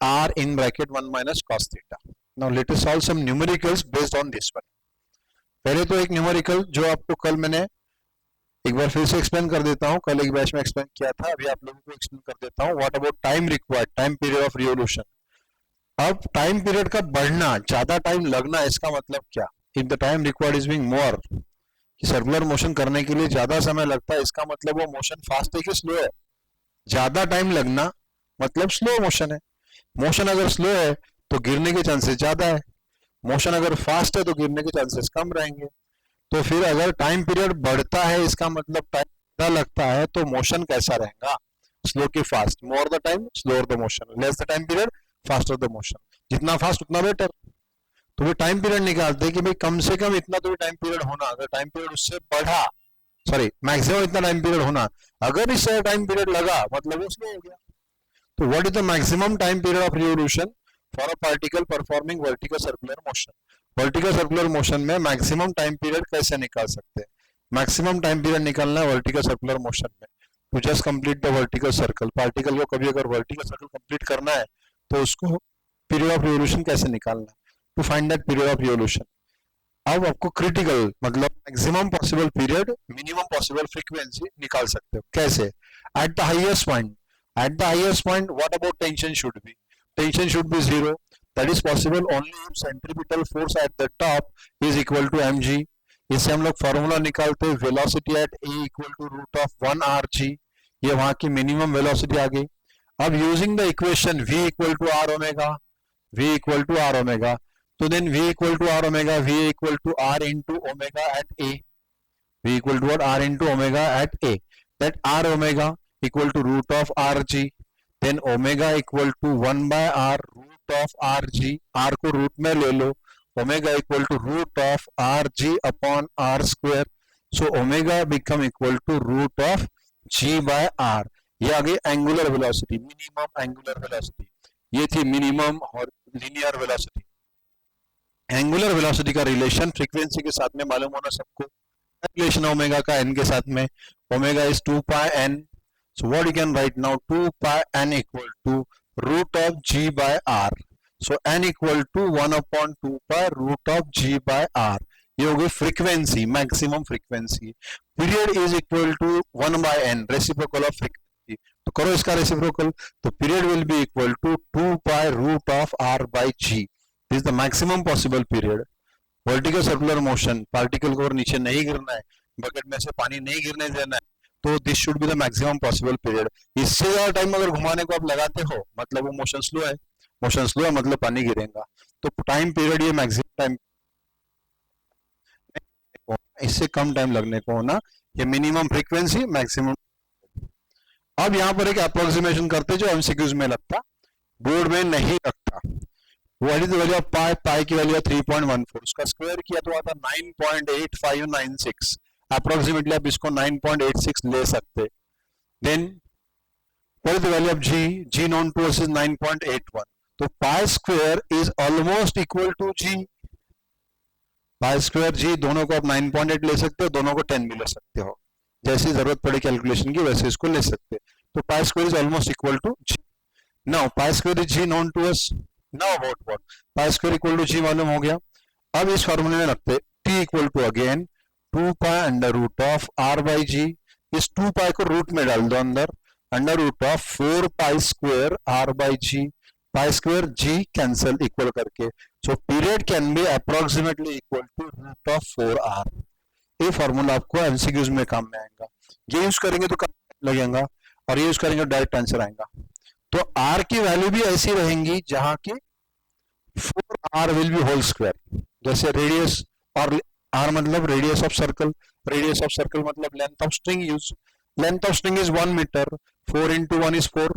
r in bracket 1 minus cos theta. Now let us solve some numericals based on this one. पहले तो एक numerical जो आपको कल मैंने एक बार फिर से एक्सप्लेन कर देता हूँ, कल एक बैच में एक्सप्लेन किया था, अभी आप लोगों को एक्सप्लेन कर देता हूँ. What about time required, time period of revolution. अब टाइम पीरियड का बढ़ना, ज्यादा टाइम लगना, इसका मतलब क्या? If the time required is being more, कि सर्कुलर मोशन करने के लिए ज्यादा समय लगता है, इसका मतलब वो मोशन फास्ट है कि स्लो है? ज्यादा टाइम लगना मतलब स्लो मोशन है. मोशन अगर स्लो है तो गिरने के चांसेस ज्यादा है, मोशन अगर फास्ट है तो गिरने के चांसेस कम रहेंगे. तो फिर अगर टाइम पीरियड बढ़ता है, इसका मतलब टाइम ज्यादा लगता है, तो मोशन कैसा रहेगा? स्लो की fast. More the time slower the motion, less the time period faster the motion. जितना फास्ट उतना बेटर. तो वो टाइम पीरियड निकालते हैं कि भाई कम से कम इतना तो टाइम पीरियड होना, अगर टाइम पीरियड उससे बढ़ा, सॉरी मैक्सिमम इतना टाइम पीरियड होना, अगर इससे टाइम पीरियड लगा मतलब वो स्लो हो गया. तो what is the maximum time period of revolution for a particle performing vertical circular motion? Vertical circular motion में मैक्सिमम टाइम पीरियड कैसे निकाल सकते हैं? मैक्सिमम टाइम पीरियड निकालना है वर्टिकल सर्कुलर मोशन में. To just complete the vertical circle, particle को कभी अगर वर्टिकल सर्कल कंप्लीट करना है तो उसको पीरियड ऑफ रिवोल्यूशन कैसे निकालना है? To find that period of revolution. अब आपको क्रिटिकल मतलब maximum possible period, minimum possible frequency निकाल सकते हो. कैसे? At the highest point. At the highest point, what about tension should be? Tension should be zero. That is possible only if centripetal force at the top is equal to mg. इससे हम लोग formula निकालते हैं, velocity at a equal to root of 1 rg. ये वहां की minimum velocity आ गई. अब using the equation v equal to r omega, v equal to r omega, तो then v equal to r omega, v equal to r into omega at a, v equal to r into omega at a. That r omega equal to root of rg, then omega equal to 1 by r root of rg. r को root में ले लो, omega equal to root of rg upon r square. So omega become equal to root of g by r. ये आ गई angular velocity, minimum angular velocity. ये थी minimum और linear velocity. Angular velocity का relation frequency के साथ में मालूम होना सबको. रिलेशन ओमेगा का n के साथ में, omega is 2 pi n. So what you can write now, 2 pi n equal to root of g by r. So n equal to 1 upon 2 pi root of g by r. ये हो गई frequency, maximum frequency. Period is equal to 1 by n, reciprocal of frequency. तो करो इसका reciprocal, तो period will be equal to 2 pi root of r by g. This is the maximum possible period. Vertical circular motion, particle को और नीचे नहीं गिरना है, बकेट में से पानी नहीं गिरने देना है, तो this should be the maximum possible period. इससे ज्यादा टाइम अगर घुमाने को आप लगाते हो मतलब वो मोशन स्लो है, मोशन स्लो है मतलब पानी गिरेगा. तो टाइम पीरियड ये मैक्सिमम टाइम, इससे कम टाइम लगने को होना, ये मिनिमम फ्रीक्वेंसी मैक्सिमम. अब यहाँ पर एक अप्रोक्सीमेशन करते जो एमसीक्यूज में लगता, बोर्ड में नहीं लगता. What is the value of pi? Pi की वैल्यू 3.14, उसका स्क्वायर किया तो आता 9.8596. अप्रोक्सीमेटली आप इसको 9.86 ले सकते. Then what is the value of G? G known to us is 9.81. तो pi square is almost equal to G. Pi square G, दोनों को आप 9.8 ले सकते हो, दोनों को 10 भी ले सकते हो, जैसी जरूरत पड़े कैलकुलेशन की वैसे इसको ले सकते. तो pi square is almost equal to g. Now pi square is g known to us. Now about what? Pi square equal to g मालूम हो गया. अब इस फॉर्मूले में रखते t equal to again 2 pi under root of r by g. इस 2 pi को रूट में डाल दो अंदर, under root of 4 pi square r by g. Pi square g cancel equal करके, so period can be approximately equal to root of 4r. ये formula आपको MCQs में काम में आएगा. ये यूज करेंगे तो काम लगेगा और ये यूज करेंगे तो डायरेक्ट आंसर आएगा. तो r की वैल्यू भी ऐसी रहेंगी जहां की 4r will be whole square. जैसे रेडियस, और r मतलब radius of circle, radius of circle मतलब length of string. Use length of string is 1 metre, 4 into 1 is 4,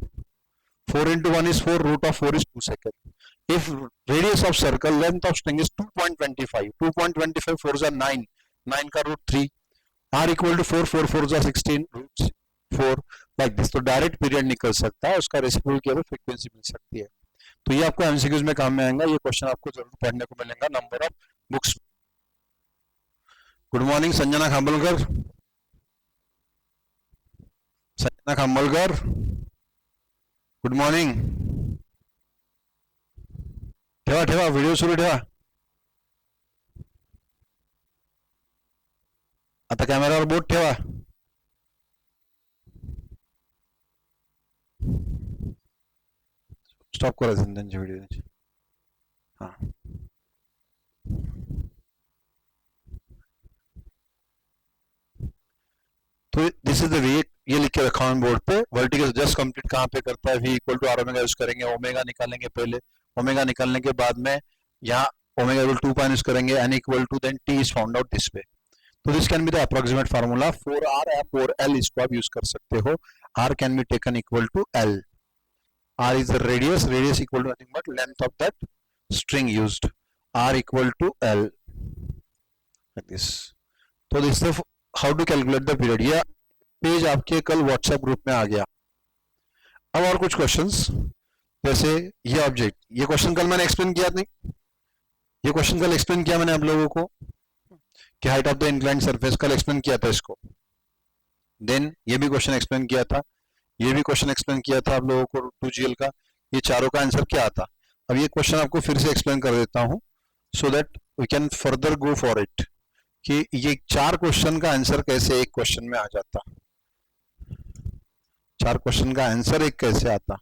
4 into 1 is 4, root of 4 is 2 second. If radius of circle, length of string is 2.25, 2.25 4s are 9, 9 का root 3, r equal to 4, 4 4s are 16, root 4, like this. तो direct period निकल सकता है, उसका reciprocal किया तो frequency मिल सकती है. तो ये आपको एमसीक्यूज में काम में आएगा. ये क्वेश्चन आपको जरूर पढ़ने को मिलेगा number of books. Good morning Sanjana Khamolkar. Sanjana Khamolkar, good morning. ठेवा ठेवा व्हिडिओ सुरू ठेवा. आता कॅमेरावर बोट ठेवा. स्टॉप करायचं त्यांचे व्हिडिओ. हा तो दिस इज द वे, ये लिख के रखा हूं बोर्ड पे. वर्टिकल जस्ट कंप्लीट कहाँ पे करता है, v equal to r omega use करेंगे, ओमेगा निकालेंगे पहले, ओमेगा निकालने के बाद में यहाँ ओमेगा इक्वल 2 पाई यूज करेंगे, n equal to then t is found out this पे. तो this can be the approximate formula. 4r या 4l इसको आप यूज कर सकते हो. r can be taken equal to l. r is the radius, radius equal to nothing but length of that string used. r equal to l like this. तो this is how to calculate the period. यह page आपके कल WhatsApp group में आ गया. अब और कुछ questions, जैसे ये ऑब्जेक्ट, ये क्वेश्चन कल मैंने एक्सप्लेन किया नहीं, ये क्वेश्चन कल एक्सप्लेन किया मैंने आप लोगों को कि height of the inclined surface, कल एक्सप्लेन किया था इसको. देन ये भी क्वेश्चन एक्सप्लेन किया था, ये भी क्वेश्चन एक्सप्लेन किया था आप लोगों को 2GL का. ये चारों का आंसर क्या आता. अब ये क्वेश्चन आपको फिर से एक्सप्लेन कर देता हूं so that we can further go for it, कि ये 4 क्वेश्चन का आंसर कैसे एक क्वेश्चन में आ जाता, 4 क्वेश्चन का आंसर एक कैसे आता.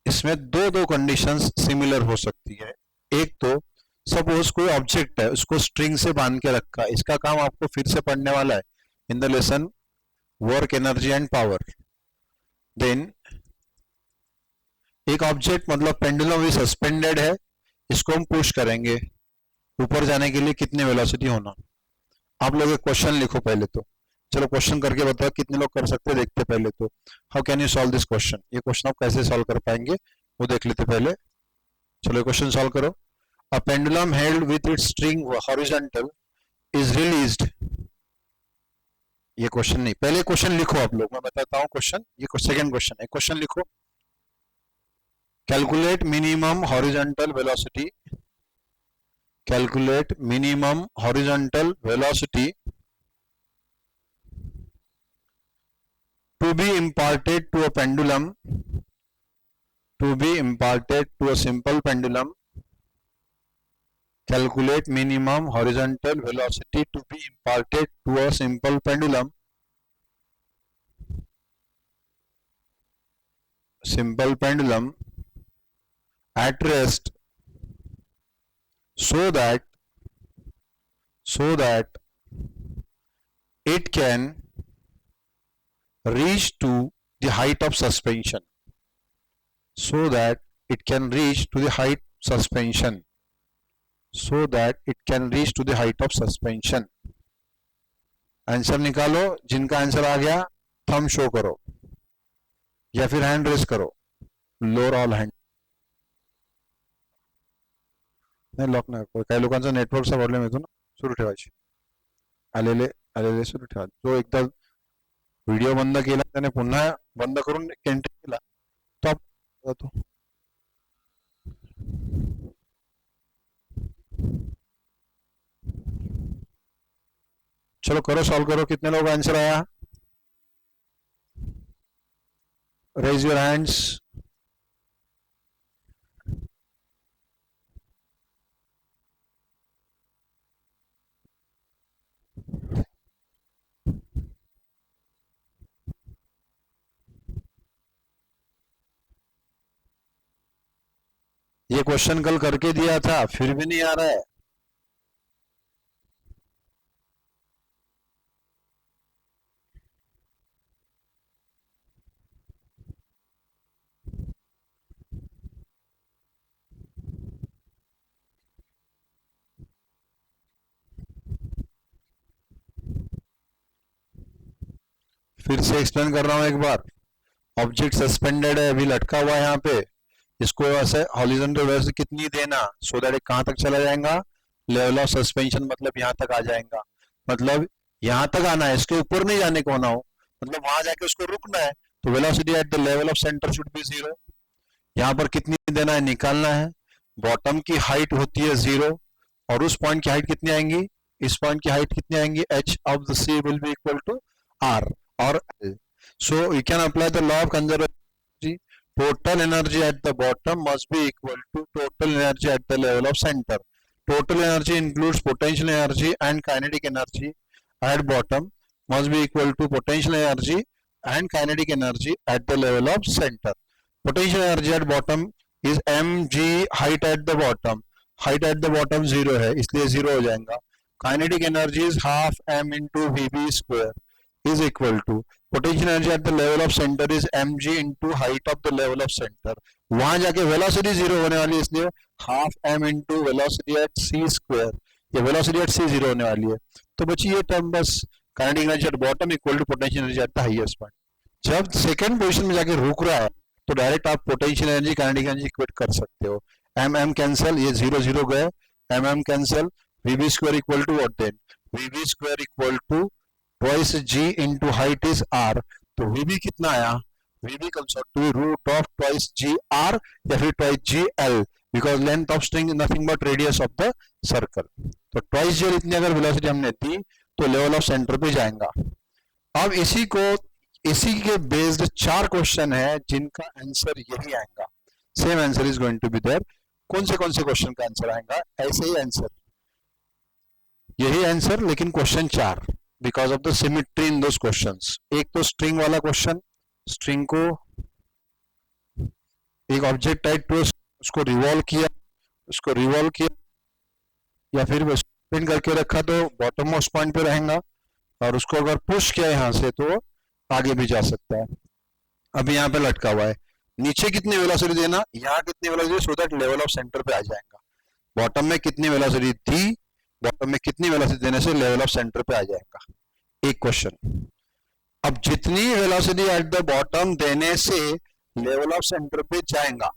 इसमें दो कंडीशंस सिमिलर हो सकती है. एक तो सपोज कोई ऑब्जेक्ट है, उसको स्ट्रिंग से बांध के रखा, इसका काम आपको फिर से पढ़ने वाला है in the lesson work, energy and power. Then एक ऑब्जेक्ट मतलब पेंडुलम भी सस्पेंडेड है, इसको हम पुश करेंगे, ऊपर जाने के लिए कितनी वेलोसिटी होना. आप लोग एक क्वेश्चन लिखो पहले तो, चलो क्वेश्चन करके बताओ कितने लोग कर सकते हैं, देखते पहले तो. How can you solve this question, ये क्वेश्चन आप कैसे सॉल्व कर पाएंगे वो देख लेते पहले. चलो क्वेश्चन सॉल्व करो. A pendulum held with its string horizontal is released. ये क्वेश्चन नहीं, पहले क्वेश्चन लिखो आप लोग, मैं बताता हूँ क्वेश्चन. ये सेकंड क्वेश्चन है, क्वेश्चन लिखो. Calculate minimum horizontal velocity, calculate minimum horizontal velocity to be imparted to a pendulum, to be imparted to a simple pendulum. Calculate minimum horizontal velocity to be imparted to a simple pendulum. Simple pendulum at rest, so that it can reach to the height of suspension, so that it can reach to the height suspension, so that it can reach to the height of suspension. Answer निकालो. जिनका answer आ गया thumb show करो या फिर hand raise करो, lower all hand. नाही lock नाही, काही लोकांचा नेटवर्कचा प्रॉब्लेम येतो ना. सुरू ठेवायची, आलेले सुरू ठेवा. जो एकदा व्हिडिओ बंद केला त्याने पुन्हा बंद करून कंटिन्यू केला तो जातो. चलो करो, सॉल्व करो. कितने लोग आंसर आया, रेज योर हैंड्स. ये क्वेश्चन कल करके दिया था, फिर भी नहीं आ रहा है. फिर से एक्सप्लेन कर रहा हूं एक बार. ऑब्जेक्ट सस्पेंडेड है, अभी लटका हुआ है यहाँ पे, इसको ऐसे हॉरिजॉन्टल वेलोसिटी कितनी देना सो दैट कहां तक चला जाएगा, लेवल ऑफ सस्पेंशन, मतलब यहाँ तक आ जाएगा. मतलब यहाँ तक आना है, इसके ऊपर नहीं जाने को ना हो, मतलब वहां जाके उसको रुकना है. तो velocity at the level of centre should B 0. यहाँ पर कितनी देना है निकालना है. बॉटम की हाइट होती है 0 और उस पॉइंट की हाइट कितनी आएंगी, इस पॉइंट की हाइट कितनी आएंगी, h of the c will be equal to r और l. So you can apply the law of conservation total energy at the bottom must be equal to total energy at the level of center. Total energy includes potential energy and kinetic energy at bottom must be equal to potential energy and kinetic energy at the level of center. Potential energy at bottom is mg, height at the bottom. Height at the bottom 0 है इसलिए 0 हो जाएगा. Kinetic energy is half m into vb square is equal to potential energy at the level of center is mg into height of the level of center. वहां जाके velocity 0 होने वाली है इसलिए half m into velocity at c square. ये velocity at c 0 होने वाली है. तो बची ये टर्म बस kinetic energy at bottom equal to potential energy at the highest point. जब सेकेंड पोजीशन में जाके रुक रहा है तो डायरेक्ट आप potential energy kinetic energy equate कर सकते हो. एम एम कैंसिल, ये 0 0 गए, M M cancel, VB square equal to what then VB square equal to twice G into height is R. तो वीबी कितना आया, VB comes out to root of twice G R या फिर twice ji L because length of string is nothing but radius of the circle. तो twice जी L इतनी अगर velocity हमने दी तो लेवल ऑफ सेंटर पे जाएगा. अब इसी के बेस्ड 4 क्वेश्चन है जिनका आंसर यही आएगा. Same answer is going to be there. कौन से क्वेश्चन का आंसर आएगा, ऐसे ही आंसर, यही आंसर लेकिन question 4 because of the symmetry in those questions. एक तो स्ट्रिंग वाला क्वेश्चन, स्ट्रिंग को एक ऑब्जेक्ट टाइप टू उसको रिवॉल्व किया या फिर स्पिन करके रखा तो बॉटम मोस्ट पॉइंट पे रहेगा और उसको अगर पुश किया यहां से तो आगे भी जा सकता है. अब यहाँ पे लटका हुआ है, नीचे कितनी वेलोसिटी देना, यहाँ कितनी velocity, so that level of centre पे आ जाएगा. बॉटम में कितनी वेलोसिटी दी, बॉटम में कितनी वेलोसिटी देने से लेवल ऑफ सेंटर पे आ जाएगा. एक क्वेश्चन. अब जितनी वेलोसिटी एट द बॉटम देने से लेवल ऑफ सेंटर पे जाएगा.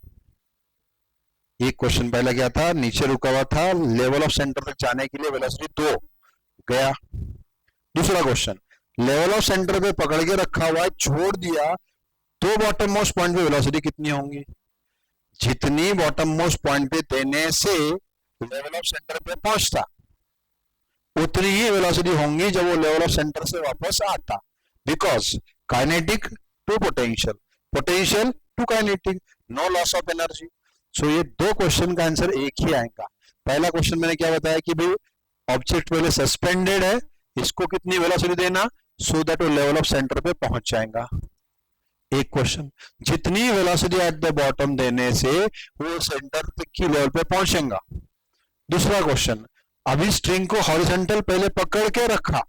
एक क्वेश्चन पहले क्या था, नीचे रुका हुआ था, लेवल ऑफ सेंटर तक जाने के लिए वेलोसिटी 2 गया. दूसरा क्वेश्चन, लेवल ऑफ सेंटर पे पकड़ के रखा हुआ है, छोड़ दिया तो बॉटम मोस्ट पॉइंट पे वेलोसिटी कितनी होंगी. जितनी बॉटम मोस्ट पॉइंट पे देने से लेवल ऑफ सेंटर पे पहुंचता उतनी ही वेलोसिटी होंगी जब वो लेवल ऑफ सेंटर से वापस आता. Because kinetic to potential, potential to kinetic, no loss of energy. So ये 2 क्वेश्चन का आंसर एक ही आएगा. पहला क्वेश्चन मैंने क्या बताया कि भाई ऑब्जेक्ट पहले सस्पेंडेड है, इसको कितनी वेलोसिटी देना सो दैट वो लेवल ऑफ सेंटर पे पहुंच जाएगा. एक क्वेश्चन, जितनी वेलोसिटी एट द बॉटम देने से वो सेंटर तक की लेवल पे पहुंचेगा. दूसरा क्वेश्चन, अभी स्ट्रिंग को हॉरिजॉन्टल पहले पकड़ के रखा,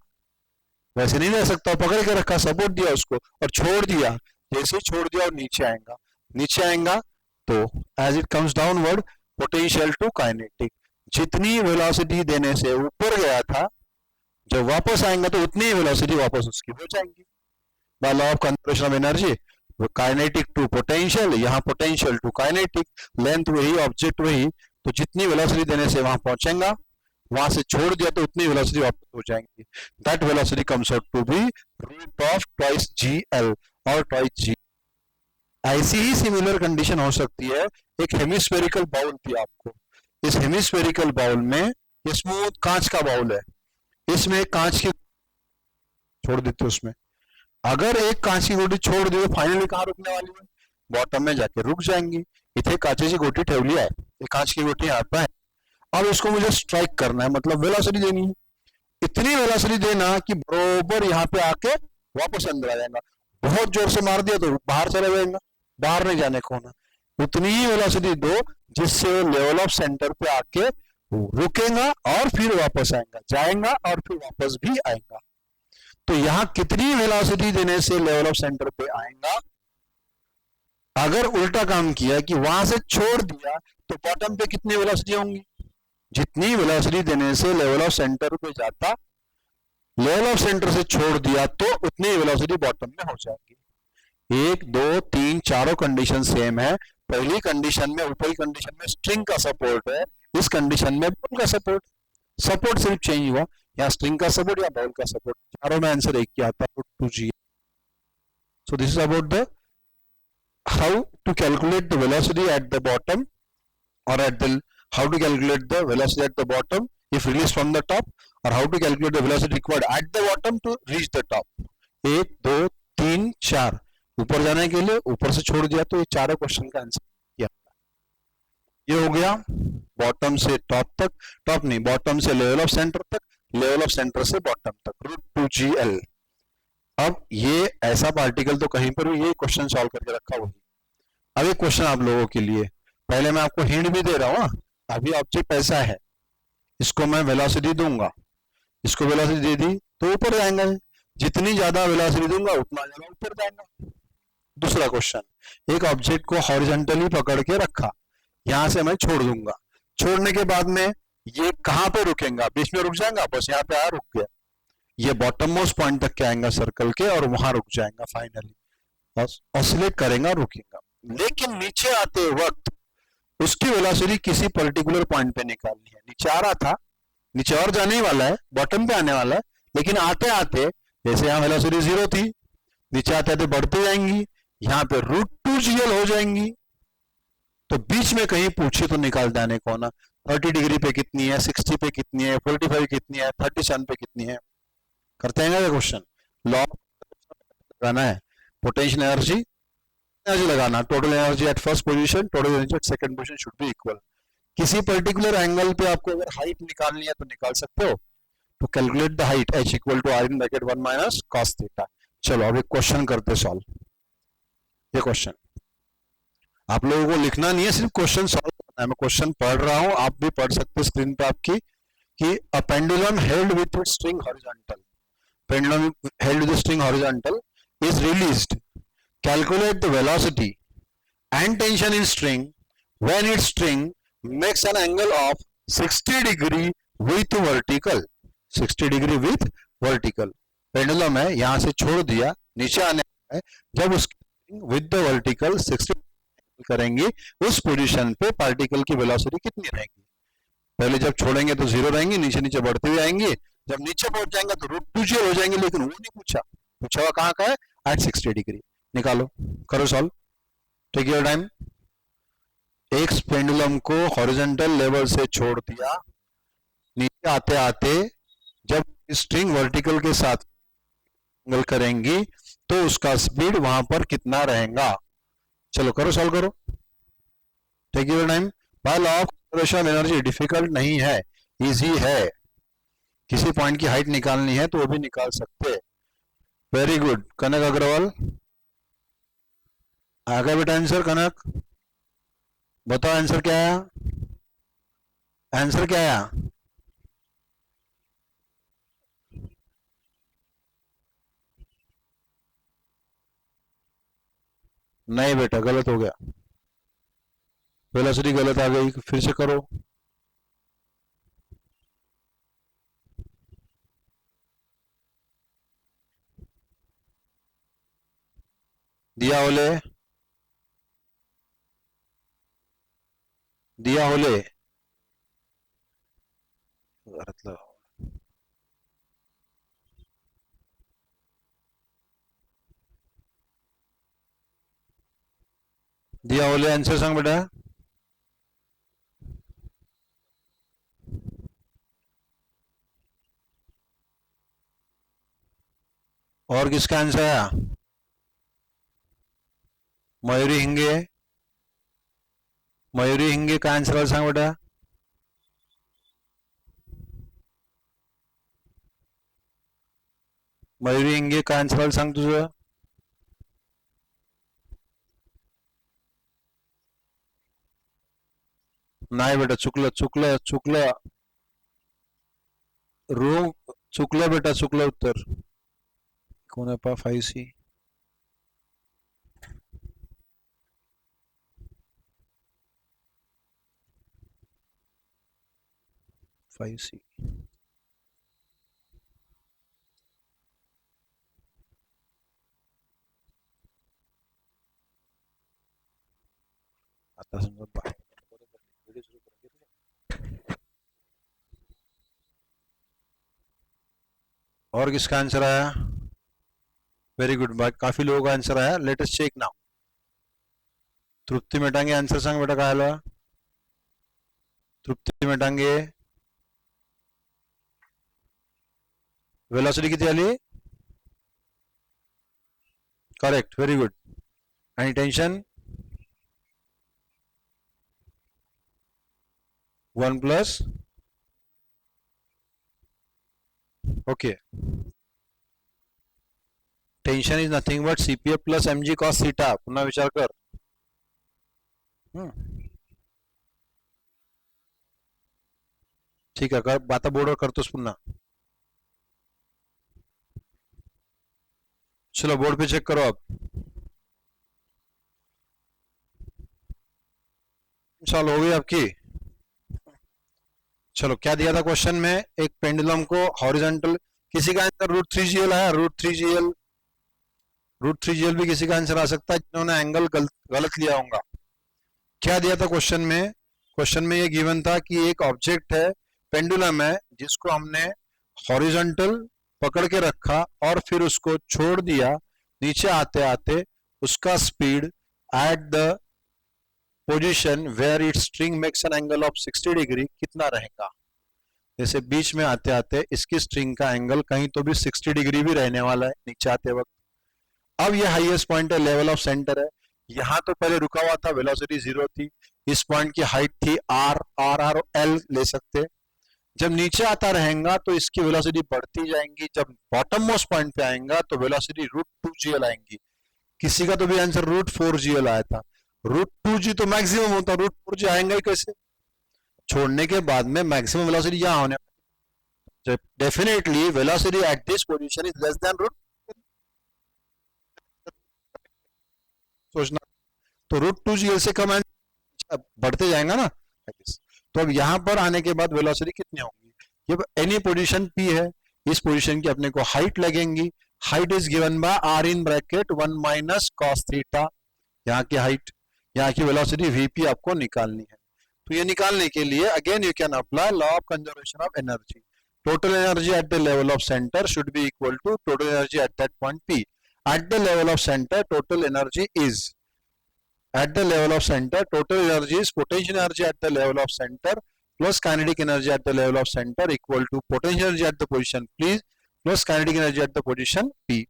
वैसे नहीं रह सकता, पकड़ के रखा, सपोर्ट दिया उसको और छोड़ दिया. जैसे ही छोड़ दिया और नीचे आएगा तो as it comes downward potential to kinetic. जितनी वेलोसिटी देने से ऊपर गया था जब वापस आएगा तो उतनी वेलोसिटी वापस उसकी हो जाएगी. By law of conservation of energy, kinetic to potential, यहाँ पोटेंशियल टू काइनेटिक, लेंथ वही, ऑब्जेक्ट वही, तो जितनी वेलोसिटी देने से वहां पहुंचेगा, वहां से छोड़ दिया तो उतनी वेलोसिटी वापस हो जाएंगी. That velocity comes out to be root of twice ji l or twice g. ऐसी ही सिमिलर कंडीशन हो सकती है. एक हेमिस्फेरिकल बाउल थी आपको, इस हेमिस्फेरिकल बाउल में ये स्मूथ कांच का बाउल है, इसमें कांच की छोड़ देते उसमें, अगर एक कांच की गोटी छोड़ दी तो फाइनली कहाँ रुकने वाली है, बॉटम में जाके रुक जाएंगी. इथे काचेची गोटी ठेवली आहे, ये कांच की गोटी यहाँ पे है. अब इसको मुझे स्ट्राइक करना है, मतलब वेलोसिटी देनी है. इतनी वेलोसिटी देना कि बरोबर यहाँ पे आके वापस अंदर आ जाएगा. बहुत जोर से मार दिया तो बाहर चला जाएगा, बाहर नहीं जाने को होना. उतनी ही वेलोसिटी दो जिससे लेवल ऑफ सेंटर पे आके रुकेगा और फिर वापस आएगा, जाएगा और फिर वापस भी आएगा. तो यहां कितनी वेलोसिटी देने से लेवल ऑफ सेंटर पे आएगा. अगर उल्टा काम किया कि वहां से छोड़ दिया तो बॉटम पे कितनी वेलोसिटी होंगी, जितनी वेलोसिटी देने से लेवल ऑफ सेंटर पे जाता, लेवल ऑफ सेंटर से छोड़ दिया तो उतनी वेलोसिटी बॉटम में हो जाएगी. 1 2 3 चारों कंडीशन सेम है. पहली कंडीशन में, ऊपरी कंडीशन में स्ट्रिंग का सपोर्ट है, इस कंडीशन में बॉल का सपोर्ट सिर्फ चेंज हुआ, या स्ट्रिंग का सपोर्ट या बॉल का सपोर्ट, चारों में आंसर एक ही आता है, 2G. So this is about the how to calculate the velocity at the bottom और how to calculate the velocity at the bottom if released from the top, or how to calculate the velocity required at the bottom to reach the top. 1 2 3 4 ऊपर जाने के लिए ऊपर से छोड़ दिया, तो ये चारों क्वेश्चन का आंसर किया। ये हो गया बॉटम से टॉप तक, टॉप नहीं, बॉटम से लेवल ऑफ सेंटर तक, लेवल ऑफ सेंटर से बॉटम तक, √2gl। अब ये ऐसा पार्टिकल तो कहीं पर भी ये क्वेश्चन सॉल्व करके रखा हुआ। अब एक क्वेश्चन आप लोगों के लिए, पहले मैं आपको हिंट भी दे रहा हूँ। अभी ऑब्जेक्ट ऐसा है, इसको मैं वेलोसिटी दूंगा, इसको वेलोसिटी दे दी तो ऊपर जाएंगे, जितनी ज्यादा वेलोसिटी दूंगा उतना ज्यादा ऊपर जाएगा। दूसरा क्वेश्चन, एक ऑब्जेक्ट को हॉरिजॉन्टली पकड़ के रखा, यहां से मैं छोड़ दूंगा, छोड़ने के बाद में ये कहां पे रुकेगा, बीच में रुक जाएगा, बस यहाँ पे आया, रुक गया, ये बॉटम मोस्ट पॉइंट तक के आएगा सर्कल के और वहां रुक जाएगा, फाइनली ऑसिलेट करेगा, रुकेगा। लेकिन नीचे आते वक्त उसकी वेलोसिटी किसी पर्टिकुलर पॉइंट पे निकालनी है। नीचे आ रहा था, नीचे और जाने वाला है, बॉटम पे आने वाला है, लेकिन आते आते जैसे यहाँ वेलोसिटी 0 थी, नीचे आते आते बढ़ती जाएंगी, यहाँ पे √2gl हो जाएंगी। तो बीच में कहीं पूछे तो निकाल जाने को ना, 30 डिग्री पे कितनी है, 60 पे कितनी है, 45 कितनी है, 37 पे कितनी है। करते हैं क्या क्वेश्चन, लॉ लगाना है, पोटेंशियल एनर्जी लगाना, total energy at first position, total energy eight second position should be equal. किसी पर्टिकुलर एंगल पे आपको अगर हाइट निकालनी है तो निकाल सकते हो, तो calculate the height h equal to r in bracket 1 minus cos theta. चलो अब एक क्वेश्चन करते सॉल्व। ये क्वेश्चन आप लोगों को लिखना नहीं है, सिर्फ क्वेश्चन सॉल्व करना है। मैं क्वेश्चन पढ़ रहा हूं, आप भी पढ़ सकते हो स्क्रीन पे आपकी, कि a pendulum held with string horizontal, pendulum held with string horizontal is released, calculate the velocity and tension in string when its string makes an angle of 60 degree with vertical, 60 degree with vertical। Pendulum है, यहां से छोड़ दिया, नीचे आने है, जब उसकी विद द वर्टिकल 60 करेंगे, उस पोजीशन पे पार्टिकल की वेलोसिटी कितनी रहेगी। पहले जब छोड़ेंगे तो 0 रहेंगी, नीचे नीचे बढ़ते हुए आएंगे, जब नीचे पहुंच जाएंगे तो √2gl हो जाएंगे, लेकिन वो नहीं पूछा, पूछा हुआ कहाँ का है, एट 60 डिग्री। निकालो, करो सॉल्व, टेक योर टाइम। एक पेंडुलम को हॉरिजॉन्टल लेवल से छोड़ दिया, नीचे आते आते जब स्ट्रिंग वर्टिकल के साथ एंगल करेंगी तो उसका स्पीड वहां पर कितना रहेगा। चलो करो, सॉल्व करो, take your time. By law of conservation energy difficult नहीं है, इजी है। किसी पॉइंट की हाइट निकालनी है तो वो भी निकाल सकते हैं। वेरी गुड कनक अग्रवाल, आ गया बेटा आंसर। कनक बताओ आंसर क्या आया, आंसर क्या आया। नहीं बेटा गलत हो गया, वेलोसिटी गलत आ गई, फिर से करो। दिया होले, दिया होले, मतलब दिया होले आंसर सांग बेटा। और किसका आंसर आया, मयूरी हिंगे, मयूरी हिंगे का आंसर सांग बेटा। मयूरी हिंगे का आंसर सांग तुझं। नाही बेटा, चुकलं चुकलं चुकलं, रो चुकलं बेटा, चुकलं उत्तर। कोण आहे पा 5C, 5C। आता समजा व्हिडिओ सुरू करेंगे। और किसका आंसर आया, वेरी गुड, काफी लोगों का आंसर आया। Let us check now. Trupti Metange answer सांग बेटा, काय आलं। तृप्ती मेटांगे वेलोसिटी किती आली, correct, very good. Any tension 1 plus okay tension is nothing but CPF plus MG cos theta पुन्हा विचार कर ठीक आहे कर आता बोर्डवर करतोस पुन्हा चलो बोर्ड पे चेक करो आप सॉल्व हो गई आपकी चलो क्या दिया था क्वेश्चन में एक पेंडुलम को हॉरिजॉन्टल किसी का आंसर √3GL आया √3GL भी किसी का आंसर आ सकता है जिन्होंने एंगल गलत लिया होगा क्या दिया था क्वेश्चन में ये गिवन था कि एक ऑब्जेक्ट है पेंडुलम है जिसको हमने हॉरिजॉन्टल पकड़ के रखा और फिर उसको छोड़ दिया नीचे आते आते उसका speed at the position where it string makes an angle of 60 degree कितना रहेगा जैसे बीच में आते आते इसकी स्ट्रिंग का एंगल कहीं तो भी 60 डिग्री भी रहने वाला है नीचे आते वक्त अब ये हाईएस्ट पॉइंट है लेवल ऑफ सेंटर है यहां तो पहले रुका हुआ था वेलोसिटी 0 थी इस पॉइंट की हाइट थी आर और एल ले सकते जब नीचे आता रहेगा तो इसकी वेलोसिटी बढ़ती जाएंगी जब बॉटम मोस्ट पॉइंट पे आएगा तो वेलोसिटी √2GL आएंगी किसी का तो भी आंसर √4GL आया था √2G तो मैक्सिमम होता √4G आएगा ही कैसे छोड़ने के बाद में मैक्सिमम वेलोसिटी यहां होने definitely velocity at this position is less than सोचना तो √2GL से कम बढ़ते जाएगा ना तो अब यहां पर आने के बाद वेलोसिटी कितनी होंगी जब एनी पोजीशन P है इस पोजीशन की अपने को हाइट लगेंगी height is given by R in bracket 1 minus cos theta यहाँ की हाइट यहाँ की वेलोसिटी VP आपको निकालनी है तो ये निकालने के लिए again you can apply law of conservation of energy total energy at the level of centre should be equal to total energy at that point P at the level of centre total energy is at the level of center total energy is potential energy at the level of center plus kinetic energy at the level of center equal to potential energy at the position P plus kinetic energy at the position P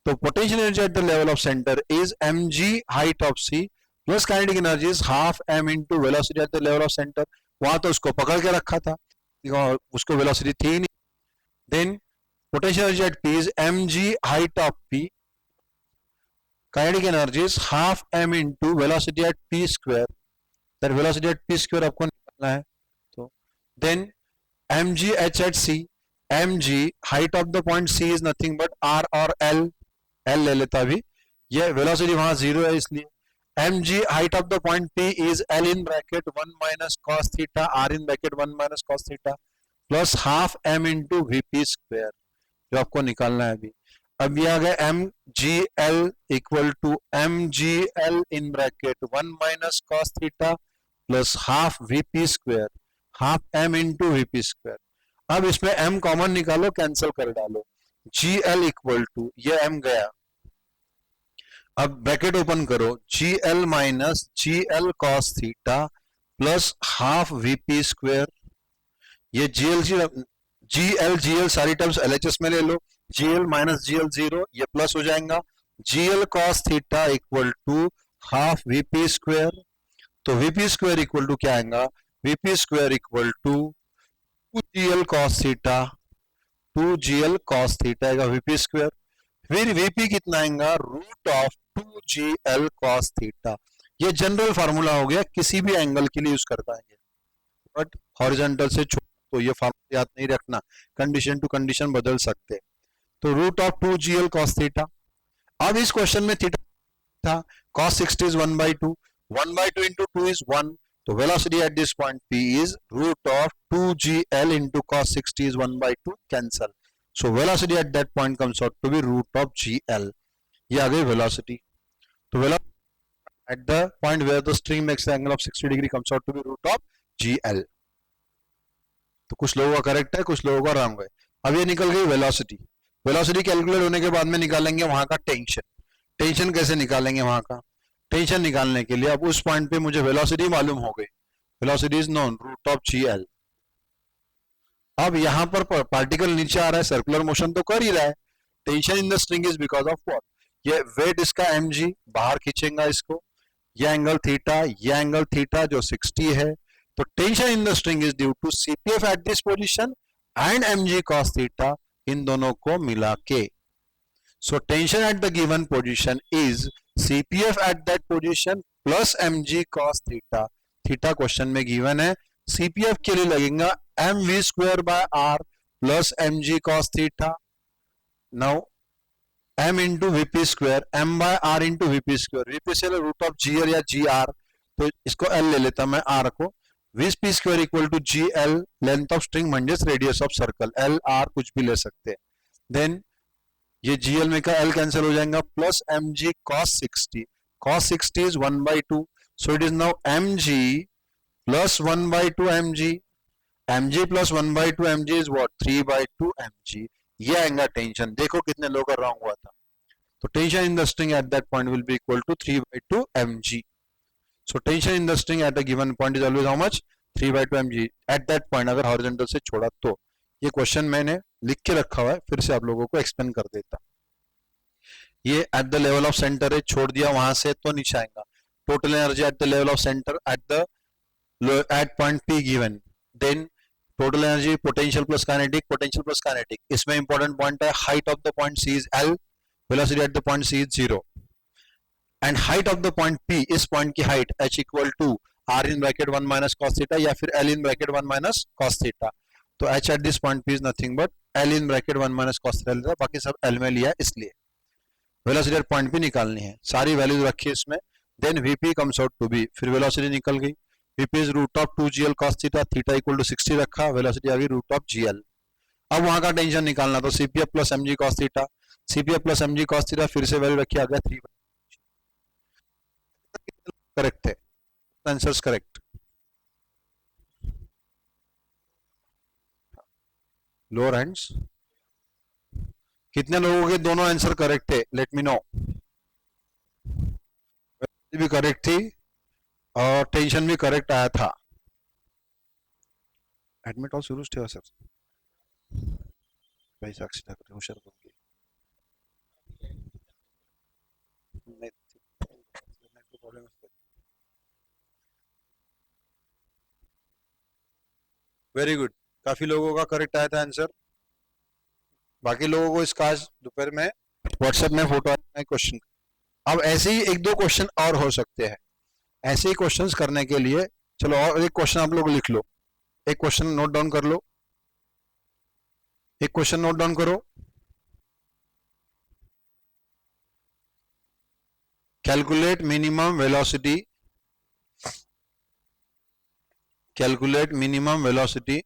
so potential energy at the level of center is mg height of C plus kinetic energy is half m into velocity at the level of center वहां तो उसको पकड़ के रखा था उसको velocity थी नहीं then potential energy at P is mg height of P kinetic energy is half m into velocity at P square that velocity at P square आपको निकालना है तो then mg h at C mg height of the point C is nothing but R और L ले लेता भी ये velocity वहां 0 है इसलिए mg height of the point P is L in bracket 1 minus cos theta R in bracket 1 minus cos theta plus half m into VP square जो आपको निकालना है अभी अब ये आ गया mgl equal to mgl in bracket 1 minus cos theta plus half VP square half m into VP square अब इसमें m कॉमन निकालो कैंसिल कर डालो gl इक्वल टू ये m गया अब ब्रैकेट ओपन करो gl minus gl cos theta plus half VP square ये gl सारी टर्म्स LHS में ले लो GL माइनस GL 0 ये प्लस हो जाएगा GL cos theta equal to half VP square तो VP स्क्वायर इक्वल टू क्या आएगा VP square equal to 2GL cos theta 2GL cos theta आएगा VP स्क्वायर फिर VP कितना आएगा √2GL cos थीटा ये जनरल फार्मूला हो गया किसी भी एंगल के लिए यूज कर पाएंगे बट हॉरिजॉन्टल से तो ये फार्मूला याद नहीं रखना कंडीशन टू कंडीशन बदल सकते तो √2GL cos थीटा अब इस क्वेश्चन में थीटा था cos 60 is 1/2 1/2 into 2 is 1 तो velocity at this point P is √2GL into cos 60 is 1/2 cancel so velocity at that point comes out to be √GL ये आ गई वेलोसिटी तो velocity at the point where the string makes the angle of 60 degree comes out to be √GL तो कुछ लोगों का correct है कुछ लोगों का रॉन्ग है अब ये निकल गई वेलोसिटी कैलकुलेट होने के बाद में निकालेंगे वहां का टेंशन कैसे निकालेंगे वहां का टेंशन निकालने के लिए अब उस पॉइंट पे मुझे वेलोसिटी मालूम हो गई वेलोसिटी इज नोन √GL अब यहां पर पार्टिकल नीचे आ रहा है सर्कुलर मोशन तो कर ही रहा है tension in the string is because of what ये वेट इसका mg, बाहर खींचेगा इसको, ये एंगल थीटा जो 60 है। तो tension in the string is due to CPF at this position and mg cos theta, इन दोनों को मिला के। So tension at the given position is CPF at that position plus mg cos theta. Theta question में given है, CPF के लिए लगेगा mv square by R plus mg cos theta. Now m into VP square, m by R into VP square, VP से root of G L या जी are, तो इसको l ले लेता मैं r को, VP square equal to G L length of string म्हणजेच radius of circle, L R कुछ भी ले सकते हैं। देन ये जी एल में का l कैंसिल हो जाएगा, plus m g cos 60, cos 60 is 1/2, so it is now m g plus 1/2 m g, m g plus 1/2 m g is what 3/2 m g. ये आएगा टेंशन, देखो कितने लोगों का रॉन्ग हुआ था। तो tension in the string at that point will be equal to 3/2 mg। So tension in the string at a given point is always how much 3/2 mg at that point, अगर horizontal से छोड़ा तो। ये question मैंने लिख के रखा हुआ है, फिर से आप लोगों को एक्सप्लेन कर देता। ये at the level of centre है, छोड़ दिया वहां से तो नीचे आएगा। Total energy at the level of centre at point P given, then total energy potential plus kinetic. इसमें इंपॉर्टेंट पॉइंट है, height of the point C is L, velocity at the point C is 0, and height of the point P, इस point की height H equal to R in bracket 1 minus cos theta या फिर L इन bracket 1 minus cos theta. तो H at this point P is nothing but L in bracket 1 minus cos theta, बाकी सब L में लिया इसलिए। Velocity at point P निकालनी है, सारी वैल्यूज रखी इसमें। Then VP comes out to be, फिर वेलोसिटी निकल गई, VP is root of 2gl cos theta, theta equal to 60 रखा, वेलोसिटी आ गई रूट ऑफ gl। अब वहां का टेंशन निकालना, तो CPF plus mg cos theta, CPF plus mg cos theta, फिर से वैल्यू रखी, आ गया 3। करेक्ट है, आंसर्स करेक्ट। लोअर हैंड्स, कितने लोगों के दोनों आंसर करेक्ट है, लेट मी नो। भी करेक्ट थी और टेंशन भी करेक्ट आया था। एडमिट ऑल सुरुच ठेवा सर, भाई साक्षी ठाकरे हुशार होंगे। वेरी गुड, काफी लोगों का करेक्ट आया था आंसर। बाकी लोगों को इसका आज दोपहर में व्हाट्सएप में फोटो आया क्वेश्चन। अब ऐसे ही एक दो क्वेश्चन और हो सकते हैं, ऐसे ही क्वेश्चंस करने के लिए चलो और एक क्वेश्चन आप लोग लिख लो, एक क्वेश्चन नोट डाउन कर लो, एक क्वेश्चन नोट डाउन करो। Calculate minimum velocity, calculate minimum velocity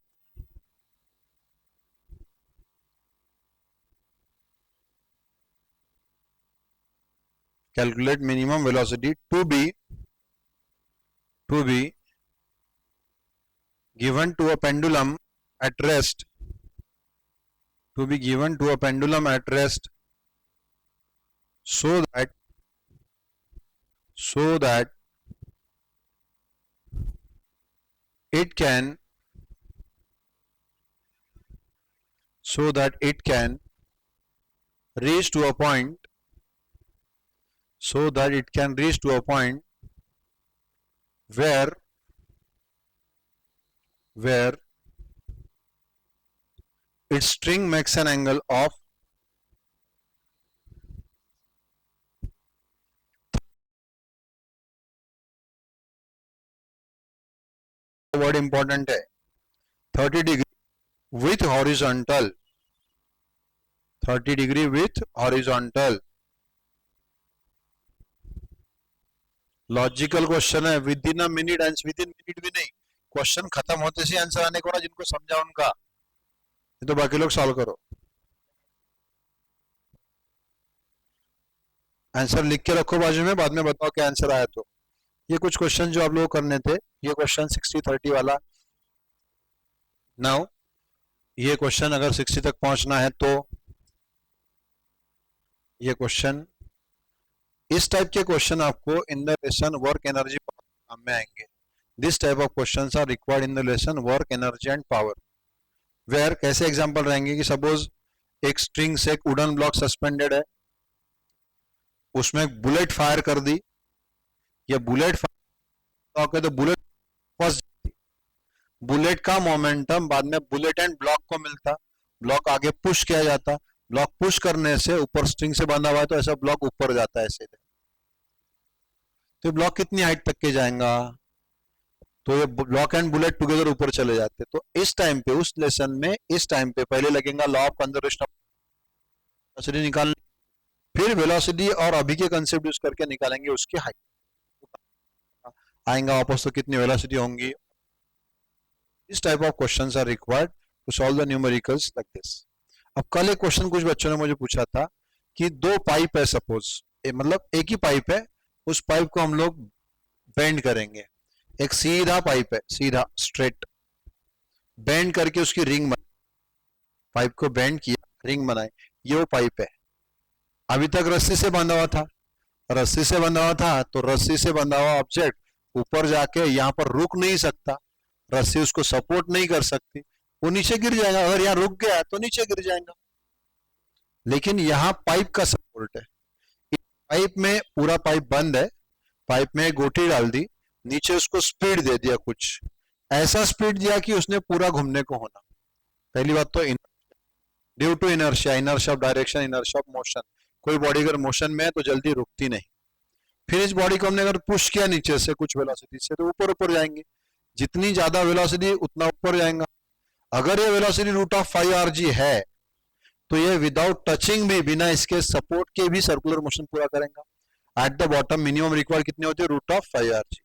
calculate minimum velocity to be given to a pendulum at rest, to be given to a pendulum at rest, so that it can reach to a point, where its string makes an angle of word important है 30 degree with horizontal, 30 degree with horizontal। Logical question है, within a minute answer, within minute भी नहीं, question खत्म होते से answer आने को ना, जिनको समझा उनका। ये तो बाकी लोग सॉल्व करो, आंसर लिख के रखो बाजू में, बाद में बताओ क्या आंसर आया। तो ये कुछ क्वेश्चन जो आप लोगों को करने थे, ये क्वेश्चन 60-30 वाला। नाउ ये क्वेश्चन अगर 60 तक पहुंचना है तो ये क्वेश्चन, इस टाइप के क्वेश्चन आपको in the lesson work energy काम में आएंगे। This type of questions are required in the lesson work energy and power. Where कैसे एग्जांपल रहेंगे कि सपोज एक स्ट्रिंग से एक वुडन ब्लॉक सस्पेंडेड है, उसमें एक बुलेट फायर कर दी, या बुलेट फायर तो बुलेट फर्स्ट, बुलेट का मोमेंटम बाद में बुलेट एंड ब्लॉक को मिलता, ब्लॉक आगे पुश किया जाता, ब्लॉक पुश करने से ऊपर स्ट्रिंग से बंधा हुआ है तो ऐसा ब्लॉक ऊपर जाता है ऐसे, तो ब्लॉक कितनी हाइट तक के जाएगा, तो ये ब्लॉक एंड बुलेट टुगेदर ऊपर चले जाते। तो इस टाइम पे, उस लेसन में इस टाइम पे पहले लगेगा law of conservation of velocity निकालने, फिर वेलोसिटी और अभी के कंसेप्ट यूज करके निकालेंगे उसकी हाइट, आएगा वापस तो कितनी वेलोसिटी होंगी। इस type of questions are required to solve the numericals like this. अब कल एक क्वेश्चन कुछ बच्चों ने मुझे पूछा था कि दो पाइप है सपोज, मतलब एक ही पाइप है, उस पाइप को हम लोग बेंड करेंगे, एक सीधा पाइप है, सीधा स्ट्रेट, बेंड करके उसकी रिंग बनाई, पाइप को बेंड किया, रिंग बनाई, ये वो पाइप है। अभी तक रस्सी से बंधा हुआ था, रस्सी से बंधा हुआ था, तो रस्सी से बंधा हुआ ऑब्जेक्ट ऊपर जाके यहाँ पर रुक नहीं सकता, रस्सी उसको सपोर्ट नहीं कर सकती, वो नीचे गिर जाएगा, अगर यहाँ रुक गया तो नीचे गिर जाएगा। लेकिन यहाँ पाइप का सपोर्ट है, पाइप में पूरा पाइप बंद है, पाइप में गोटी डाल दी, नीचे उसको स्पीड दे दिया, कुछ ऐसा स्पीड दिया कि उसने पूरा घूमने को होना। पहली बात तो due to inertia, inertia of direction, inertia of motion, कोई बॉडी अगर मोशन में है तो जल्दी रुकती नहीं। फिर इस बॉडी को हमने अगर पुश किया नीचे से कुछ वेलोसिटी से, तो ऊपर ऊपर जाएंगे, जितनी ज्यादा वेलोसिटी उतना ऊपर जाएगा। अगर ये वेलोसिटी रूट ऑफ 5rg है तो ये विदाउट टचिंग भी, बिना इसके सपोर्ट के भी सर्कुलर मोशन पूरा करेगा। Eight the bottom minimum required कितनी होती है, रूट ऑफ 5rg।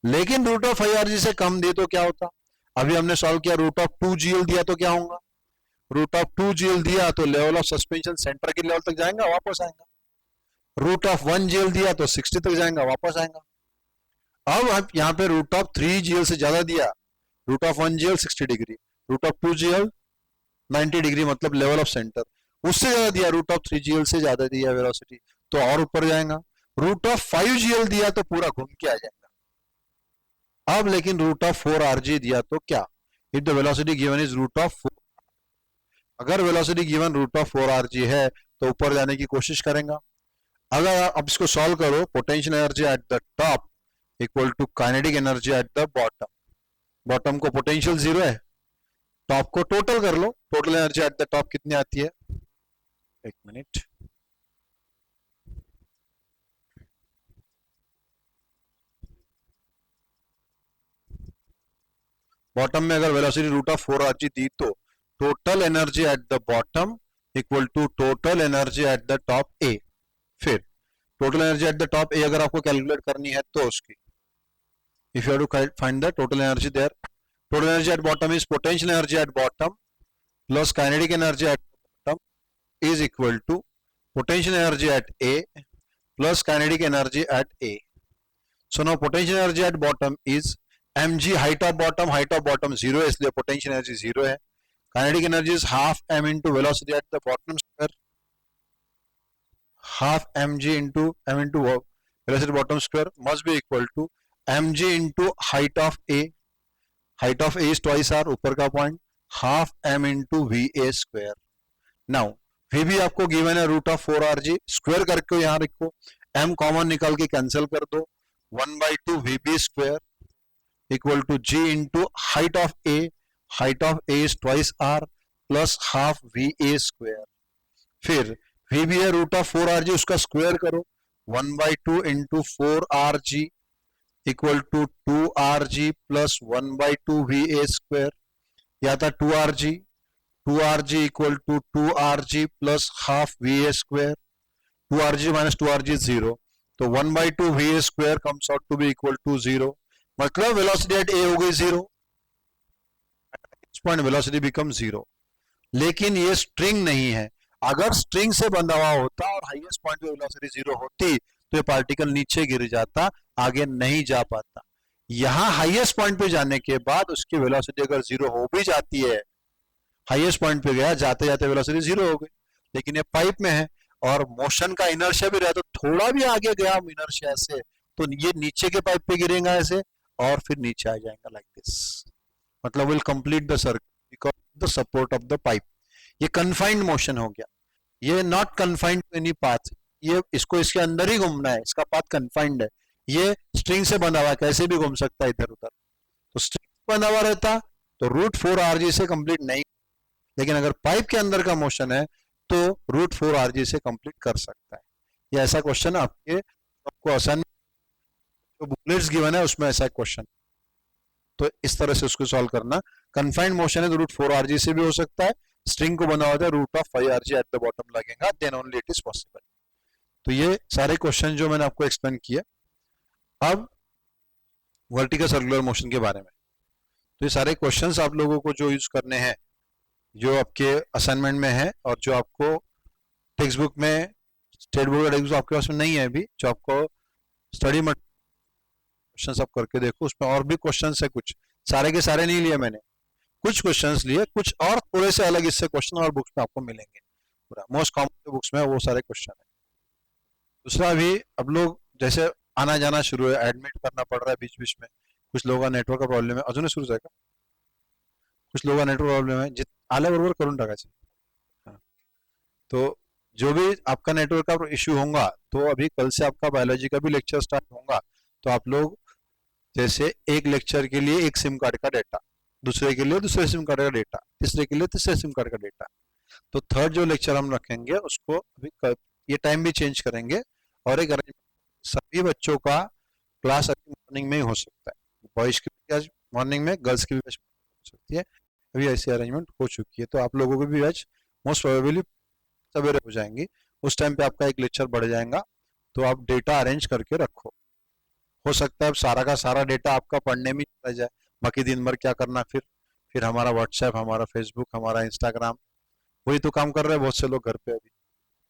लेकिन रूट ऑफ 5rg से कम दिए तो क्या होता, अभी हमने सॉल्व किया, रूट ऑफ 2gl दिया तो क्या होगा, रूट ऑफ 2gl दिया तो लेवल ऑफ सस्पेंशन सेंटर के लेवल तक जाएगा, वापस आएगा। रूट ऑफ 1gl दिया तो 60 तक जाएगा, वापस आएगा। अब यहाँ पे रूट ऑफ 3gl से ज्यादा दिया, root of 1gl 60 degree, root of 2gl 90 degree, मतलब लेवल ऑफ सेंटर, उससे ज्यादा दिया, रूट ऑफ 3gl से ज्यादा दिया वेलोसिटी, तो और ऊपर जाएगा। रूट ऑफ 5gl दिया तो पूरा घूम के आ जाएगा। अब लेकिन रूट ऑफ 4rg दिया तो क्या, if the velocity given is root of 4, अगर velocity given root of 4rg है तो ऊपर जाने की कोशिश करेगा। अगर अब इसको सॉल्व करो, potential energy at the top equal to kinetic energy at the bottom, bottom को पोटेंशियल 0 है, टॉप को टोटल कर लो, total energy at the top कितनी आती है, एक मिनट, बॉटम में अगर वेलोसिटी रूट ऑफ 4rg दी तो total energy at the bottom equal to total energy at the top A. फिर total energy at the top A अगर आपको कैलकुलेट करनी है तो उसकी, if you have to find the total energy there, total energy at bottom is potential energy at bottom plus kinetic energy at bottom is equal to potential energy at A plus kinetic energy at A. So now potential energy at bottom is mg, height of bottom 0 है, इसलिए potential energy 0 है। Kinetic energy is half m into velocity at the bottom square, half mg into m into velocity bottom square must be equal to mg into height of a, height of a is twice r, ऊपर का point, half m into va square. Now vb आपको given है root of 4rg, square करके यहां रखो, m common निकाल के cancel कर दो, 1/2 vb square equal to g into height of a is twice r plus half va square. फिर vb है रूट ऑफ 4rg, उसका स्क्वायर करो, 1/2 into 4rg equal to 2rg plus 1/2 va square, या था 2rg equal to 2rg plus half va square, 2rg minus 2rg 0, तो 1/2 va square comes out to be equal to 0, मतलब velocity at ए हो गई 0, point velocity become 0। लेकिन ये string नहीं है, अगर स्ट्रिंग से बंधा हुआ होता और हाईएस्ट पॉइंट पे वेलोसिटी 0 होती तो ये पार्टिकल नीचे गिर जाता, आगे नहीं जा पाता। यहां हाईएस्ट पॉइंट पे जाने के बाद उसकी वेलोसिटी अगर 0 हो भी जाती है, हाईएस्ट पॉइंट पे गया, जाते जाते वेलोसिटी 0 हो गई, लेकिन ये पाइप में है और मोशन का इनर्शिया भी रहा, तो थोड़ा भी आगे गया इनर्शिया से तो ये नीचे के पाइप पे गिरेगा ऐसे और फिर नीचे आ जाएगा लाइक दिस, मतलब will complete the circle because the support of the pipe. ये कन्फाइंड मोशन हो गया, ये not confined to any path, ये इसको इसके अंदर ही घूमना है, इसका पाथ कन्फाइंड है, ये स्ट्रिंग से बना हुआ है, कैसे भी घूम सकता है इधर उधर। तो स्ट्रिंग बना हुआ रहता तो रूट 4 RG से कंप्लीट नहीं, लेकिन अगर पाइप के अंदर का मोशन है तो रूट 4 RG से कंप्लीट कर सकता है। ये ऐसा क्वेश्चन आपके आपको असाइनमेंट जो बुकलेट्स गिवन है उसमें ऐसा क्वेश्चन, तो इस तरह से उसको सॉल्व करना। कन्फाइंड मोशन है तो रूट 4 RG से भी हो सकता है, स्ट्रिंग को बना होता है root of 5 RG at the bottom लगेगा, then only it is possible. तो ये सारे क्वेश्चन जो मैंने आपको एक्सप्लेन किए। अब वर्टिकल सर्कुलर मोशन के बारे में, तो ये सारे क्वेश्चंस आप लोगों को जो यूज करने हैं, जो आपके असाइनमेंट में है और जो आपको टेक्स्ट बुक में, स्टेट बोर्ड का टेक्स्ट बुक आपके पास में नहीं है अभी, जो आपको स्टडी मटेरियल क्वेश्चंस आप करके देखो, उसमें और भी क्वेश्चंस है, कुछ सारे के सारे नहीं लिए मैंने, कुछ क्वेश्चंस लिए, कुछ और थोड़े से अलग इससे क्वेश्चन और बुक्स में आपको मिलेंगे, पूरा मोस्ट कॉमन जो बुक्स में है वो सारे क्वेश्चन है। दूसरा, अभी अब लोग जैसे आना जाना शुरू है, एडमिट करना पड़ रहा है बीच बीच में, कुछ लोगों का नेटवर्क का प्रॉब्लम है, अजून सुरू जाएगा, कुछ लोगों का नेटवर्क प्रॉब्लम है, आल्या बरोबर करून टाकायचं। हाँ, तो जो भी आपका नेटवर्क का इश्यू होगा, तो अभी कल से आपका बायोलॉजी का भी लेक्चर स्टार्ट होगा, तो आप लोग जैसे एक लेक्चर के लिए एक सिम कार्ड का डेटा, दूसरे के लिए दूसरे सिम कार्ड का डेटा, तीसरे के लिए तीसरे सिम कार्ड का डेटा, तो थर्ड जो लेक्चर हम रखेंगे उसको अभी ये टाइम भी चेंज करेंगे, और एक सभी बच्चों का क्लास अभी मॉर्निंग में ही हो सकता है, बॉयज की भी आज मॉर्निंग में, गर्ल्स की भी आज हो सकती है, अभी ऐसी अरेंजमेंट हो चुकी है, तो आप लोगों की भी आज मोस्ट प्रोबेबली सवेरे हो जाएंगी, उस टाइम पे आपका एक लेक्चर बढ़ जाएगा, तो आप डेटा अरेंज करके रखो। हो सकता है सारा का सारा डेटा आपका पढ़ने में चला जाए, बाकी दिन भर क्या करना, फिर हमारा व्हाट्सएप, हमारा फेसबुक, हमारा इंस्टाग्राम, वही तो काम कर रहे हैं बहुत से लोग घर पे अभी,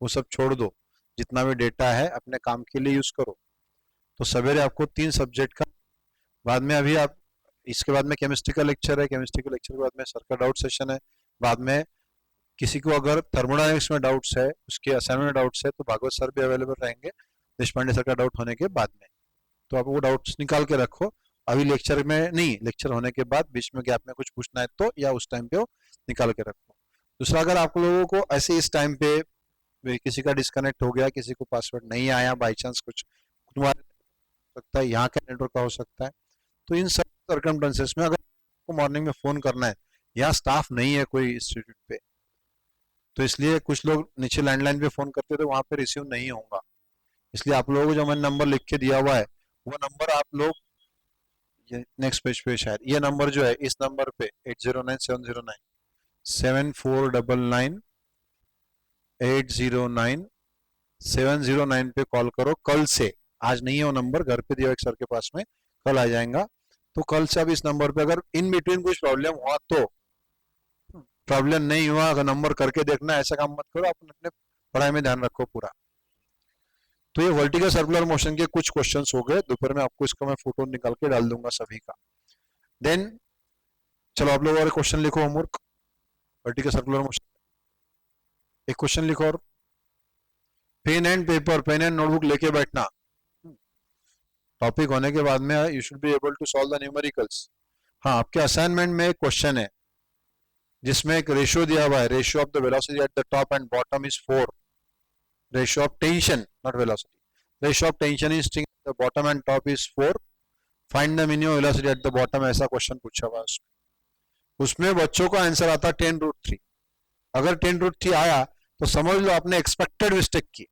वो सब छोड़ दो, जितना भी डेटा है अपने काम के लिए यूज करो। तो सवेरे आपको 3 सब्जेक्ट का, बाद में अभी आप इसके बाद में केमिस्ट्री का लेक्चर है, केमिस्ट्री के लेक्चर के बाद में सर का डाउट सेशन है, बाद में किसी को अगर थर्मोडायनेमिक्स में डाउट्स है, उसके असाइनमेंट में डाउट्स है, तो भागवत सर भी अवेलेबल रहेंगे देशपांडे सर का डाउट होने के बाद में, तो आप वो डाउट्स निकाल के रखो, अभी लेक्चर में नहीं, लेक्चर होने के बाद बीच में गैप में कुछ पूछना है तो, या उस टाइम पे वो निकाल के रखो। दूसरा, अगर आप लोगों को ऐसे इस टाइम पे किसी का डिस्कनेक्ट हो गया, किसी को पासवर्ड नहीं आया, बाई चांस कुछ सकता है, यहाँ का नेटवर्क का हो सकता है, तो इन सब सर्कमस्टेंसेस में अगर आपको मॉर्निंग में फोन करना है, यहाँ स्टाफ नहीं है कोई इंस्टीट्यूट पे, तो इसलिए कुछ लोग नीचे लैंडलाइन पे फोन करते थे, वहां पे रिसीव नहीं होगा, इसलिए आप लोगों को जो मैंने नंबर लिख के दिया हुआ है, वो नंबर आप लोग, नेक्स्ट पेज पे शायद ये नंबर जो है, इस नंबर पे 809709 पे कॉल करो कल से, आज नहीं है वो नंबर, घर पे दिया एक सर के पास में, कल आ जाएगा, तो कल से अब इस नंबर पे अगर इन बिटवीन कुछ प्रॉब्लम हुआ तो, प्रॉब्लम नहीं हुआ अगर नंबर करके देखना, ऐसा काम मत करो, आप अपने पढ़ाई में ध्यान रखो पूरा। तो ये वर्टिकल सर्कुलर मोशन के कुछ क्वेश्चंस हो गए, दोपहर में आपको इसका मैं फोटो निकाल के डाल दूंगा सभी का। देन चलो आप लोग और क्वेश्चन लिखो, होमवर्क वर्टिकल सर्कुलर मोशन, एक क्वेश्चन लिखो, और pen and paper, pen and notebook लेके बैठना, टॉपिक होने के बाद में you should be able to solve the numericals. हाँ, आपके असाइनमेंट में एक क्वेश्चन है जिसमें एक रेशियो दिया हुआ है, ratio of the velocity at the top and bottom is 4, ratio of tension not velocity, ratio of tension in string eight the bottom and top is 4, find the minimum velocity at the bottom, ऐसा question पूछा हुआ है उसमें बच्चों का answer आता है 10√3, अगर 10√3 आया तो समझ लो आपने एक्सपेक्टेड मिस्टेक की,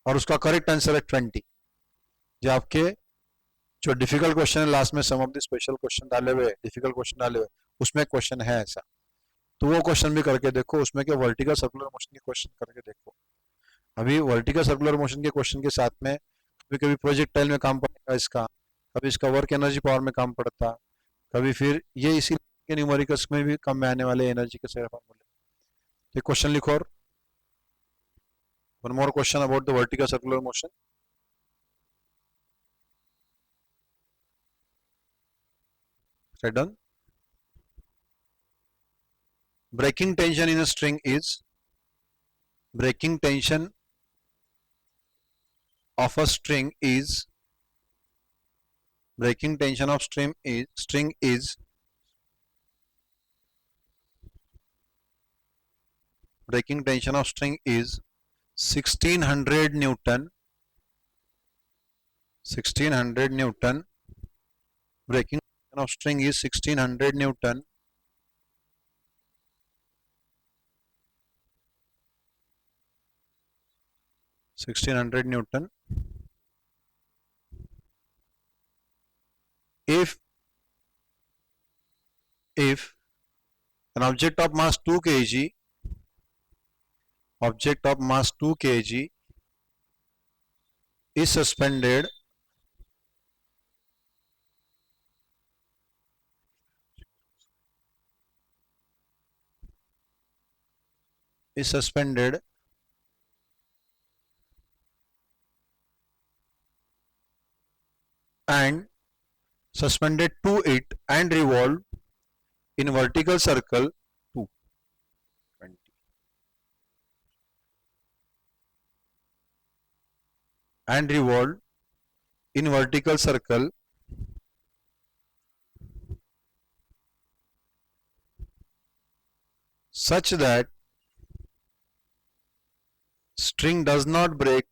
और उसका करेक्ट आंसर है 20। जो आपके जो डिफिकल्ट क्वेश्चन है लास्ट में, सम ऑफ द स्पेशल क्वेश्चन डाले हुए, डिफिकल्ट क्वेश्चन डाले हुए, उसमें क्वेश्चन है ऐसा, तो वो क्वेश्चन भी करके देखो, उसमें क्या वर्टिकल सर्कुलर मोशन के क्वेश्चन करके देखो। अभी वर्टिकल सर्कुलर मोशन के क्वेश्चन के साथ में कभी कभी प्रोजेक्टाइल में काम पड़ेगा इसका, कभी इसका वर्क एनर्जी पावर में काम पड़ता, कभी फिर ये इसी के न्यूमेरिकल्स में भी कम में आने वाले एनर्जी के सारे फॉर्मूले। तो क्वेश्चन लिखो, और one more question about the vertical circular motion. Done. Breaking tension in a string is, breaking tension of a string is, breaking tension of string is breaking tension of string is 1600 Newton. Breaking of string is 1600 Newton. If an object of mass 2 kg is suspended and suspended to it and revolve in vertical circle 220 and revolve in vertical circle such that string does not break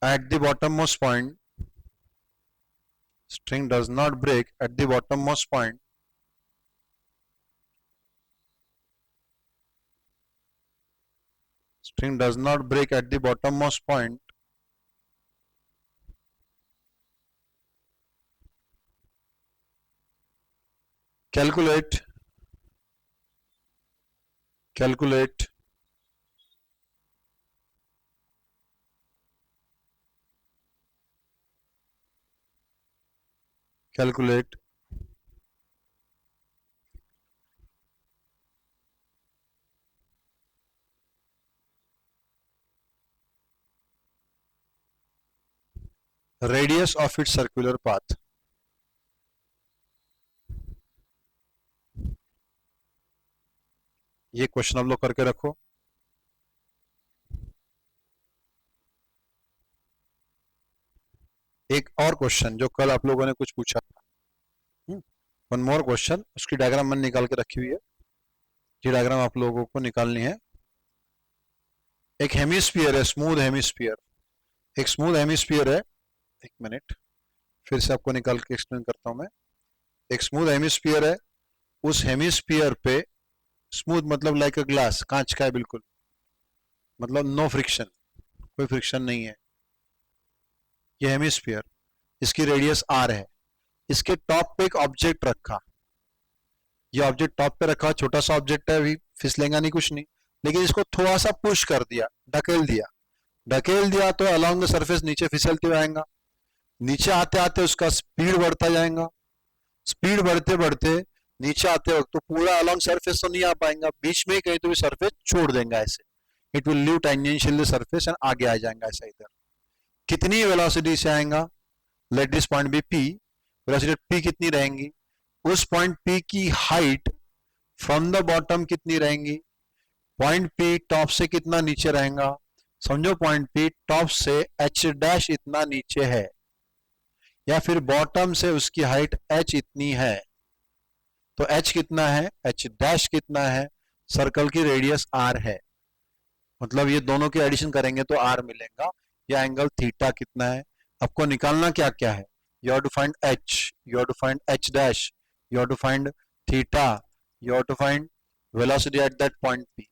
at the bottommost point. String does not break at the bottommost point. String does not break at the bottommost point. Calculate radius of its circular path. ये question आप लोग करके रखो. एक और question जो कल आप लोगों ने कुछ पूछा था, वन मोर क्वेश्चन, उसकी डायग्राम मैंने निकाल के रखी हुई है. ये डायग्राम आप लोगों को निकालनी है. एक हेमिस्फीयर है, स्मूथ हेमिस्फीयर. एक स्मूथ हेमिस्फीयर है. एक मिनट, फिर से आपको निकाल के एक्सप्लेन करता हूं मैं. एक स्मूथ हेमिस्फीयर है. उस हेमिस्फीयर पे, स्मूथ मतलब लाइक अ ग्लास, कांच का है बिल्कुल, मतलब नो फ्रिक्शन, कोई फ्रिक्शन नहीं है. ये हेमिस्फीयर, इसकी रेडियस आर है. इसके टॉप पे एक ऑब्जेक्ट रखा. ये ऑब्जेक्ट टॉप पे रखा, छोटा सा ऑब्जेक्ट है, अभी फिसलेगा नहीं, कुछ नहीं, लेकिन इसको थोड़ा सा पुश कर दिया, ढकेल दिया तो अलोंग द सरफेस नीचे फिसलते हुए आएगा. नीचे आते आते उसका स्पीड बढ़ता जाएगा. स्पीड बढ़ते बढ़ते नीचे आते वक्त तो पूरा अलोंग सरफेस तो नहीं आ पाएगा, बीच में कहीं तो भी सरफेस छोड़ देंगे ऐसे. It will leave tangential surface and आगे आ जाएगा ऐसा. इधर कितनी वेलोसिटी से आएगा? Let this point be P. Velocity P कितनी रहेंगी? उस पॉइंट पी की हाइट फ्रॉम द बॉटम कितनी रहेंगी? पॉइंट पी टॉप से कितना नीचे रहेगा? समझो पॉइंट पी टॉप से एच डैश इतना नीचे है, या फिर बॉटम से उसकी हाइट एच इतनी है. तो एच कितना है? एच डैश कितना है? सर्कल की रेडियस आर है. मतलब ये दोनों के एडिशन करेंगे तो आर मिलेगा. या एंगल थीटा कितना है? आपको निकालना क्या क्या है? You have to find H, you have to find H dash, you have to find theta, you have to find velocity at that point P.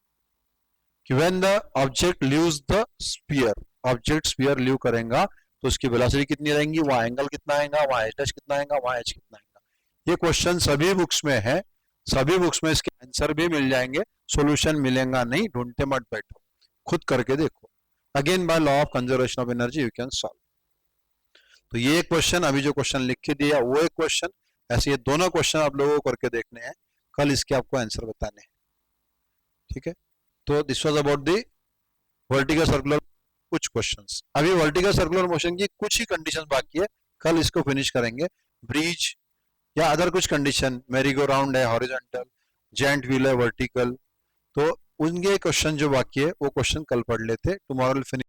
When the object leaves the sphere, object sphere leave करेगा तो उसकी velocity कितनी रहेंगी, वहां angle कितना आएगा, वहां H dash कितना आएगा, वहां एच कितना आएगा. ये क्वेश्चन सभी बुक्स में है, सभी बुक्स में इसके आंसर भी मिल जाएंगे. सॉल्यूशन मिलेगा नहीं, ढूंढते मत बैठो, खुद करके देखो. Again bye law of conservation of energy you can solve. तो ये क्वेश्चन, अभी जो क्वेश्चन लिख के दिया वो एक क्वेश्चन, ऐसे ये दोनों क्वेश्चन आप लोगों को करके देखने हैं. कल इसके आपको आंसर बताने हैं. ठीक है. तो this was about the vertical circular कुछ क्वेश्चंस. अभी वर्टिकल सर्कुलर मोशन की कुछ ही कंडीशन बाकी है, कल इसको फिनिश करेंगे. ब्रिज या अदर कुछ कंडीशन, मेरी गो राउंड है हॉरिजॉन्टल, जेंट व्हील है वर्टिकल, तो उनके क्वेश्चन जो बाकी है वो क्वेश्चन कल पढ़ लेते. Tomorrow will finish.